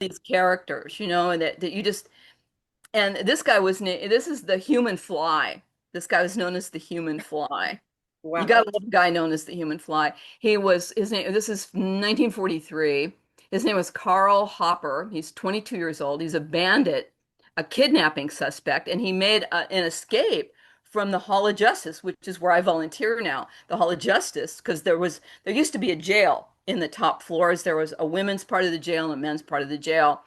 these characters, and that you just and this guy was this is the human fly. This guy was known as the human fly. You got Wow. to love a guy known as the human fly. He was his name. This is 1943. His name was Carl Hopper. He's 22 years old. He's a bandit, a kidnapping suspect, and he made an escape from the Hall of Justice, which is where I volunteer now. The Hall of Justice, because there used to be a jail in the top floors. There was a women's part of the jail and a men's part of the jail,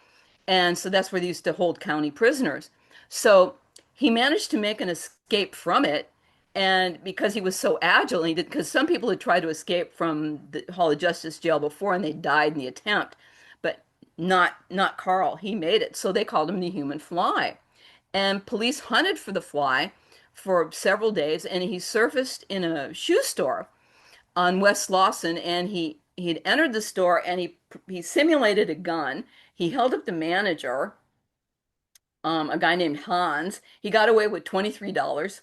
and so that's where they used to hold county prisoners. So he managed to make an escape from it. And because he was so agile, he did, because some people had tried to escape from the Hall of Justice jail before and they died in the attempt, but not Carl. He made it. So they called him the human fly. And police hunted for the fly for several days, and he surfaced in a shoe store on West Lawson, and he'd entered the store and he simulated a gun. He held up the manager, a guy named Hans. He got away with $23,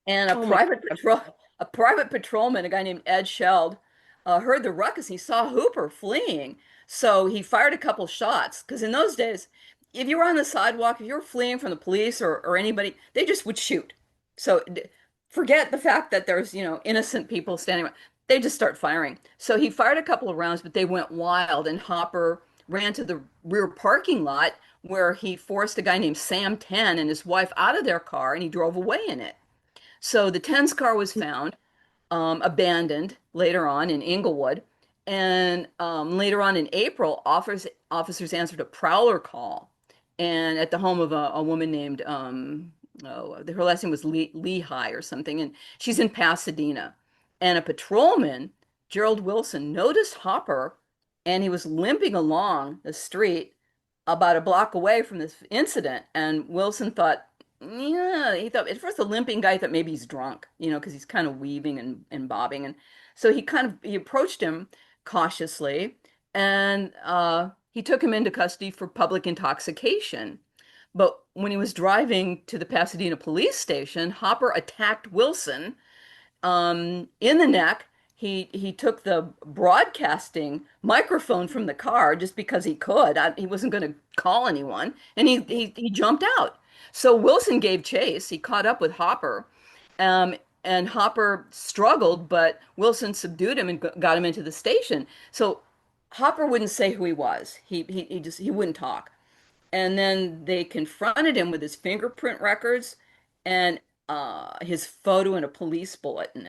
and Oh my God. a private patrolman, a guy named Ed Sheld, heard the ruckus. He saw Hooper fleeing, so he fired a couple shots. Because in those days, if you were on the sidewalk, if you were fleeing from the police or anybody, they just would shoot. So forget the fact that there's, innocent people standing around. They just start firing. So he fired a couple of rounds, but they went wild, and Hopper ran to the rear parking lot where he forced a guy named Sam Ten and his wife out of their car, and he drove away in it. So the Tens car was found, abandoned later on in Inglewood. And later on in April, officers answered a prowler call and at the home of a woman named, her last name was Lehigh or something, and she's in Pasadena. And a patrolman, Gerald Wilson, noticed Hopper, and he was limping along the street about a block away from this incident. And Wilson thought, yeah, he thought at first the limping guy thought maybe he's drunk, because he's kind of weaving and bobbing. And so he approached him cautiously, and he took him into custody for public intoxication. But when he was driving to the Pasadena police station, Hopper attacked Wilson in the neck. He took the broadcasting microphone from the car just because he could. He wasn't going to call anyone, and he jumped out. So Wilson gave chase. He caught up with Hopper, and Hopper struggled, but Wilson subdued him and got him into the station. So Hopper wouldn't say who he was. He wouldn't talk. And then they confronted him with his fingerprint records and his photo in a police bulletin.